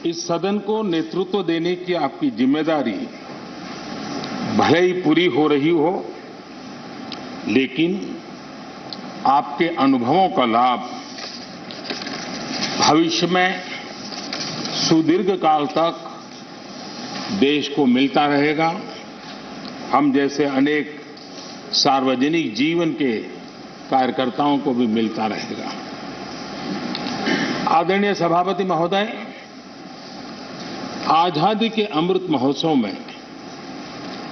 इस सदन को नेतृत्व देने की आपकी जिम्मेदारी भले ही पूरी हो रही हो, लेकिन आपके अनुभवों का लाभ भविष्य में सुदीर्घ काल तक देश को मिलता रहेगा। हम जैसे अनेक सार्वजनिक जीवन के कार्यकर्ताओं को भी मिलता रहेगा। आदरणीय सभापति महोदय, आजादी के अमृत महोत्सव में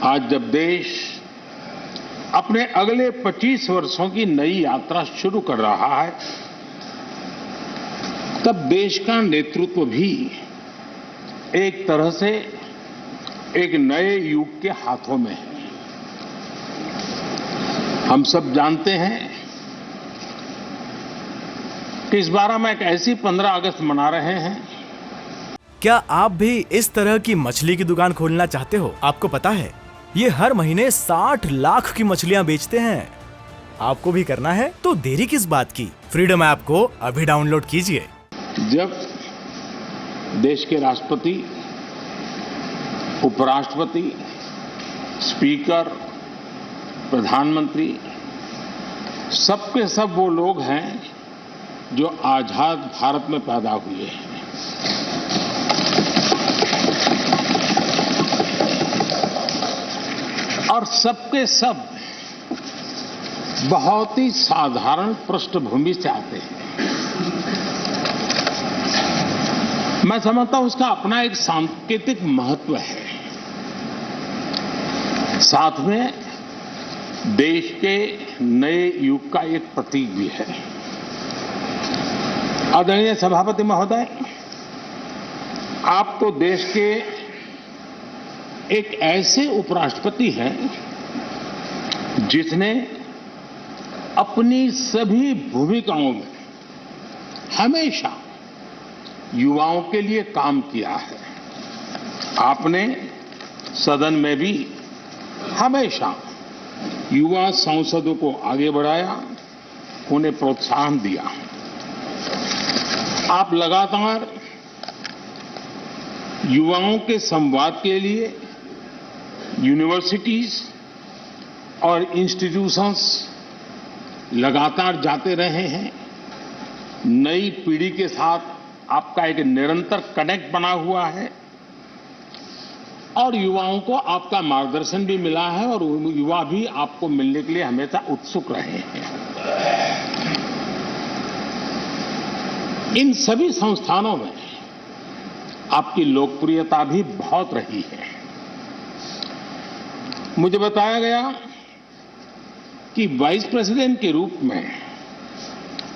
आज जब देश अपने अगले 25 वर्षों की नई यात्रा शुरू कर रहा है, तब देश का नेतृत्व भी एक तरह से एक नए युग के हाथों में है। हम सब जानते हैं कि इस बार हम एक ऐसी 15 अगस्त मना रहे हैं। क्या आप भी इस तरह की मछली की दुकान खोलना चाहते हो? आपको पता है ये हर महीने 60 लाख की मछलियां बेचते हैं। आपको भी करना है तो देरी किस बात की? फ्रीडम ऐप को अभी डाउनलोड कीजिए। जब देश के राष्ट्रपति, उपराष्ट्रपति, स्पीकर, प्रधानमंत्री सबके सब वो लोग हैं जो आजाद भारत में पैदा हुए हैं। और सबके सब बहुत ही साधारण पृष्ठभूमि से आते हैं। मैं समझता हूं उसका अपना एक सांकेतिक महत्व है, साथ में देश के नए युग का एक प्रतीक भी है। आदरणीय सभापति महोदय, आप तो देश के एक ऐसे उपराष्ट्रपति हैं जिसने अपनी सभी भूमिकाओं में हमेशा युवाओं के लिए काम किया है। आपने सदन में भी हमेशा युवा सांसदों को आगे बढ़ाया, उन्हें प्रोत्साहन दिया। आप लगातार युवाओं के संवाद के लिए यूनिवर्सिटीज और इंस्टीट्यूशंस लगातार जाते रहे हैं। नई पीढ़ी के साथ आपका एक निरंतर कनेक्ट बना हुआ है और युवाओं को आपका मार्गदर्शन भी मिला है और युवा भी आपको मिलने के लिए हमेशा उत्सुक रहे हैं। इन सभी संस्थानों में आपकी लोकप्रियता भी बहुत रही है। मुझे बताया गया कि वाइस प्रेसिडेंट के रूप में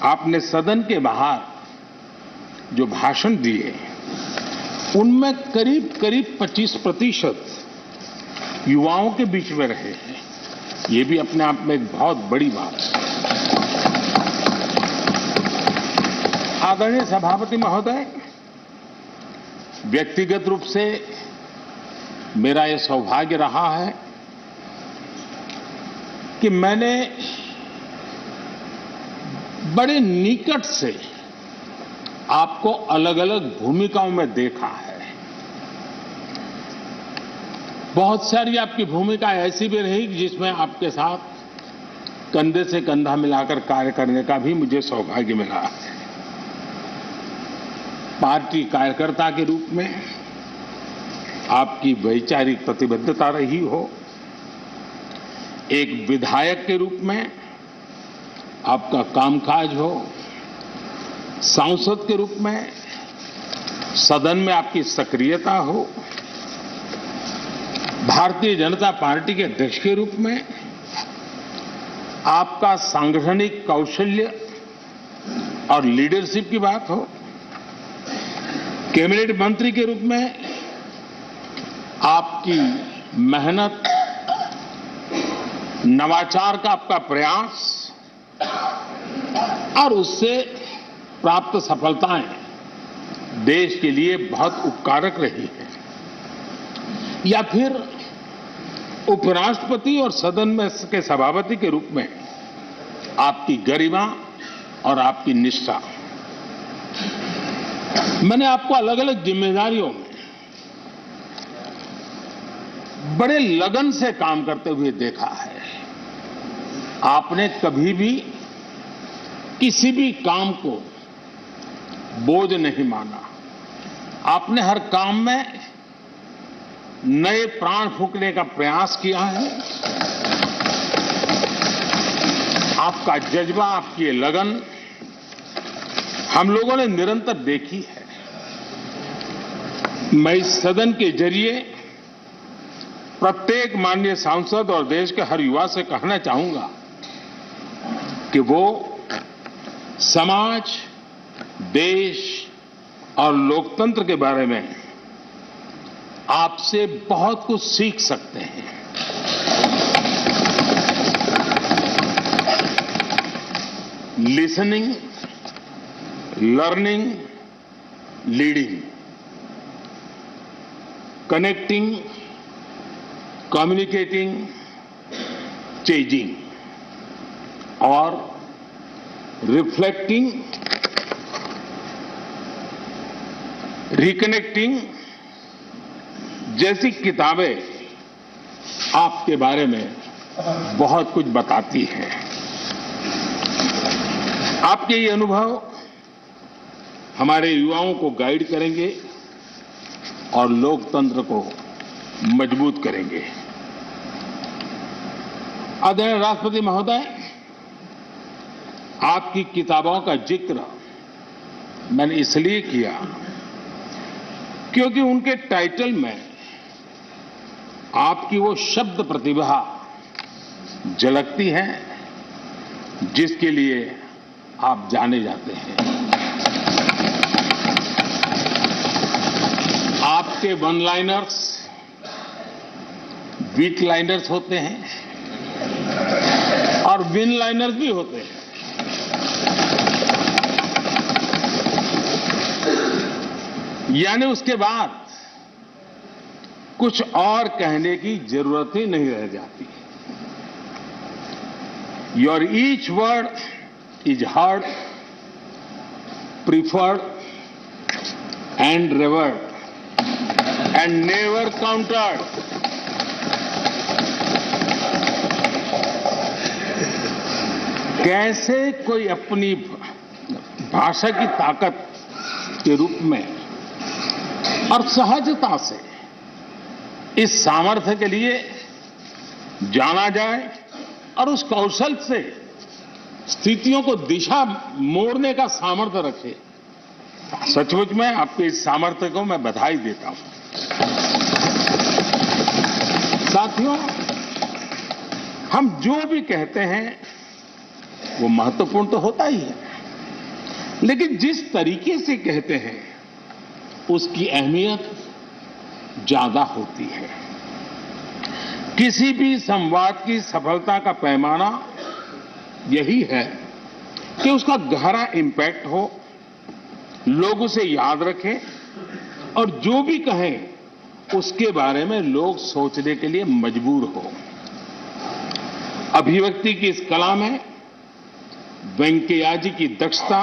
आपने सदन के बाहर जो भाषण दिए, उनमें करीब 25% युवाओं के बीच में रहे हैं। ये भी अपने आप में एक बहुत बड़ी बात है। आदरणीय सभापति महोदय, व्यक्तिगत रूप से मेरा यह सौभाग्य रहा है कि मैंने बड़े निकट से आपको अलग अलग भूमिकाओं में देखा है। बहुत सारी आपकी भूमिका ऐसी भी रही जिसमें आपके साथ कंधे से कंधा मिलाकर कार्य करने का भी मुझे सौभाग्य मिला है। पार्टी कार्यकर्ता के रूप में आपकी वैचारिक प्रतिबद्धता रही हो, एक विधायक के रूप में आपका कामकाज हो, सांसद के रूप में सदन में आपकी सक्रियता हो, भारतीय जनता पार्टी के अध्यक्ष के रूप में आपका सांगठनिक कौशल्य और लीडरशिप की बात हो, कैबिनेट मंत्री के रूप में आपकी मेहनत, नवाचार का आपका प्रयास और उससे प्राप्त सफलताएं देश के लिए बहुत उपकारक रही है, या फिर उपराष्ट्रपति और सदन में के सभापति के रूप में आपकी गरिमा और आपकी निष्ठा। मैंने आपको अलग अलग जिम्मेदारियों में बड़े लगन से काम करते हुए देखा है। आपने कभी भी किसी भी काम को बोझ नहीं माना। आपने हर काम में नए प्राण फूंकने का प्रयास किया है। आपका जज्बा, आपकी लगन हम लोगों ने निरंतर देखी है। मैं इस सदन के जरिए प्रत्येक माननीय सांसद और देश के हर युवा से कहना चाहूंगा कि वो समाज, देश और लोकतंत्र के बारे में आपसे बहुत कुछ सीख सकते हैं। Listening, learning, leading, connecting, communicating, changing और रिफ्लेक्टिंग, रिकनेक्टिंग जैसी किताबें आपके बारे में बहुत कुछ बताती हैं। आपके ये अनुभव हमारे युवाओं को गाइड करेंगे और लोकतंत्र को मजबूत करेंगे। आदरणीय राष्ट्रपति महोदय, आपकी किताबों का जिक्र मैंने इसलिए किया क्योंकि उनके टाइटल में आपकी वो शब्द प्रतिभा झलकती है जिसके लिए आप जाने जाते हैं। आपके वन लाइनर्स वीक लाइनर्स होते हैं और विन लाइनर्स भी होते हैं। यानी उसके बाद कुछ और कहने की जरूरत ही नहीं रह जाती। Your each word is heard, preferred and reward and never countered. कैसे कोई अपनी भाषा की ताकत के रूप में और सहजता से इस सामर्थ्य के लिए जाना जाए और उस कौशल से स्थितियों को दिशा मोड़ने का सामर्थ्य रखे। सचमुच में आपके इस सामर्थ्य को मैं बधाई देता हूं। साथियों, हम जो भी कहते हैं वो महत्वपूर्ण तो होता ही है, लेकिन जिस तरीके से कहते हैं उसकी अहमियत ज्यादा होती है। किसी भी संवाद की सफलता का पैमाना यही है कि उसका गहरा इंपैक्ट हो, लोग उसे याद रखें और जो भी कहें उसके बारे में लोग सोचने के लिए मजबूर हो। अभिव्यक्ति की इस कला में वेंकैया जी की दक्षता,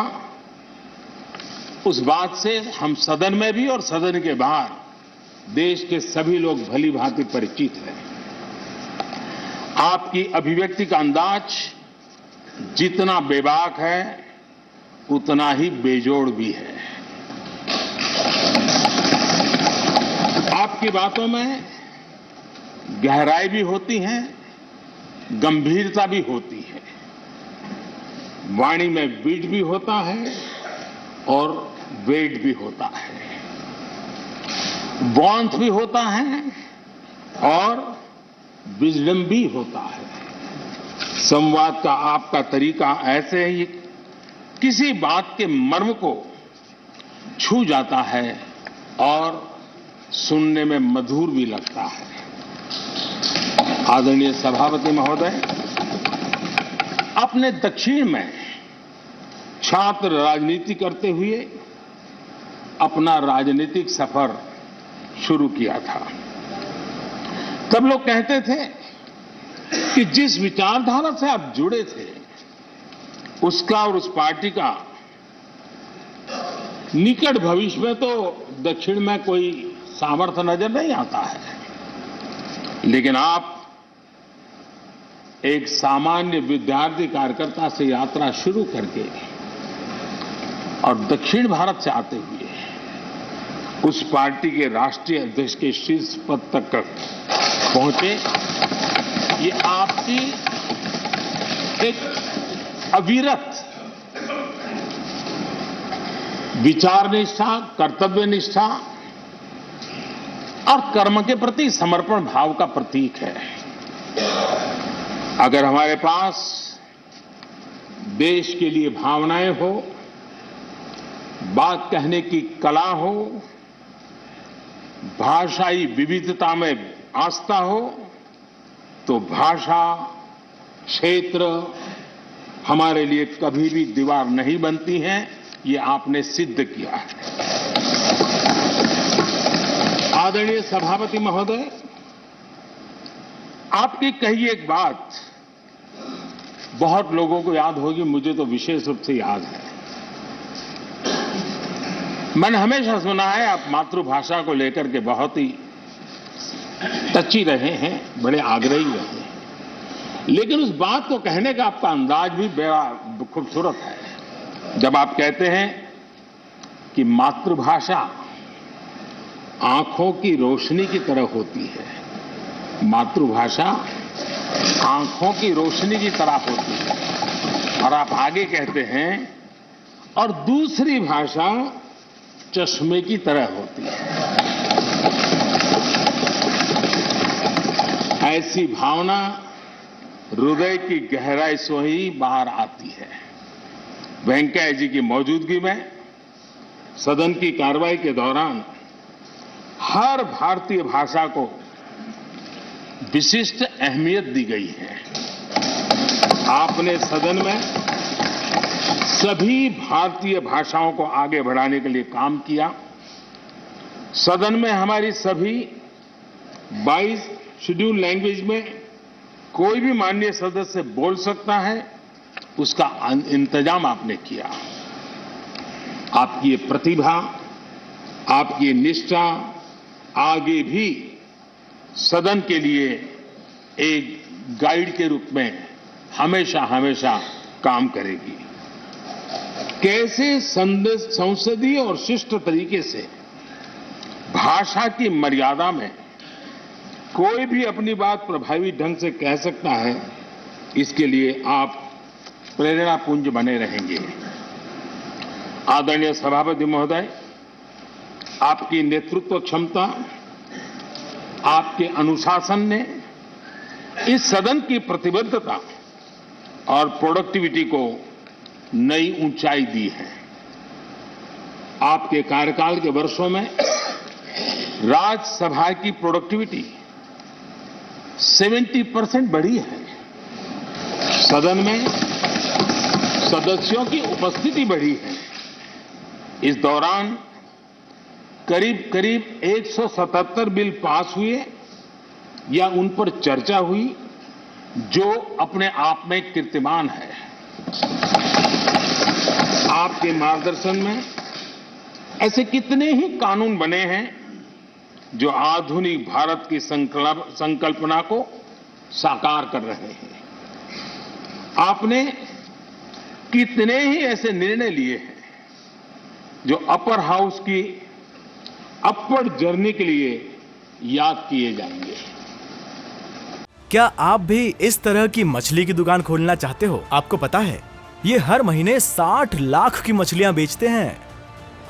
उस बात से हम सदन में भी और सदन के बाहर देश के सभी लोग भली भांति परिचित हैं। आपकी अभिव्यक्ति का अंदाज जितना बेबाक है उतना ही बेजोड़ भी है। आपकी बातों में गहराई भी होती है, गंभीरता भी होती है, वाणी में बीट भी होता है और वेट भी होता है, वांथ भी होता है और विजडम भी होता है। संवाद का आपका तरीका ऐसे ही किसी बात के मर्म को छू जाता है और सुनने में मधुर भी लगता है। आदरणीय सभापति महोदय, अपने दक्षिण में छात्र राजनीति करते हुए अपना राजनीतिक सफर शुरू किया था। तब लोग कहते थे कि जिस विचारधारा से आप जुड़े थे उसका और उस पार्टी का निकट भविष्य में तो दक्षिण में कोई सामर्थ्य नजर नहीं आता है, लेकिन आप एक सामान्य विद्यार्थी कार्यकर्ता से यात्रा शुरू करके और दक्षिण भारत से आते हुए उस पार्टी के राष्ट्रीय अध्यक्ष के शीर्ष पद तक पहुंचे, ये आपकी एक अविरत विचार निष्ठा, कर्तव्य निष्ठा और कर्म के प्रति समर्पण भाव का प्रतीक है। अगर हमारे पास देश के लिए भावनाएं हो, बात कहने की कला हो, भाषाई विविधता में आस्था हो, तो भाषा, क्षेत्र हमारे लिए कभी भी दीवार नहीं बनती हैं। ये आपने सिद्ध किया है। आदरणीय सभापति महोदय, आपकी कही एक बात बहुत लोगों को याद होगी, मुझे तो विशेष रूप से याद है। मैंने हमेशा सुना है आप मातृभाषा को लेकर के बहुत ही टची रहे हैं, बड़े आग्रही रहे हैं, लेकिन उस बात को कहने का आपका अंदाज भी बड़ा खूबसूरत है। जब आप कहते हैं कि मातृभाषा आंखों की रोशनी की तरह होती है, मातृभाषा आंखों की रोशनी की तरह होती है, और आप आगे कहते हैं और दूसरी भाषा चश्मे की तरह होती है। ऐसी भावना हृदय की गहराई से ही बाहर आती है। वेंकैया जी की मौजूदगी में सदन की कार्रवाई के दौरान हर भारतीय भाषा को विशिष्ट अहमियत दी गई है। आपने सदन में सभी भारतीय भाषाओं को आगे बढ़ाने के लिए काम किया। सदन में हमारी सभी 22 शेड्यूल लैंग्वेज में कोई भी माननीय सदस्य बोल सकता है, उसका इंतजाम आपने किया। आपकी ये प्रतिभा, आपकी ये निष्ठा आगे भी सदन के लिए एक गाइड के रूप में हमेशा हमेशा काम करेगी। कैसे संसदीय और शिष्ट तरीके से भाषा की मर्यादा में कोई भी अपनी बात प्रभावी ढंग से कह सकता है, इसके लिए आप प्रेरणापुंज बने रहेंगे। आदरणीय सभापति महोदय, आपकी नेतृत्व क्षमता, आपके अनुशासन ने इस सदन की प्रतिबद्धता और प्रोडक्टिविटी को नई ऊंचाई दी है। आपके कार्यकाल के वर्षों में राज्यसभा की प्रोडक्टिविटी 70% बढ़ी है। सदन में सदस्यों की उपस्थिति बढ़ी है। इस दौरान करीब करीब 177 बिल पास हुए या उन पर चर्चा हुई, जो अपने आप में कीर्तिमान है। आपके मार्गदर्शन में ऐसे कितने ही कानून बने हैं जो आधुनिक भारत की संकल्पना को साकार कर रहे हैं। आपने कितने ही ऐसे निर्णय लिए हैं जो अपर हाउस की अपवर्ड जर्नी के लिए याद किए जाएंगे। क्या आप भी इस तरह की मछली की दुकान खोलना चाहते हो? आपको पता है ये हर महीने 60 लाख की मछलियां बेचते हैं।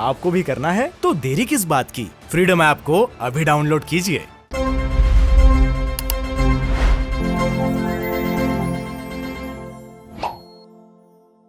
आपको भी करना है तो देरी किस बात की? फ्रीडम ऐप को अभी डाउनलोड कीजिए।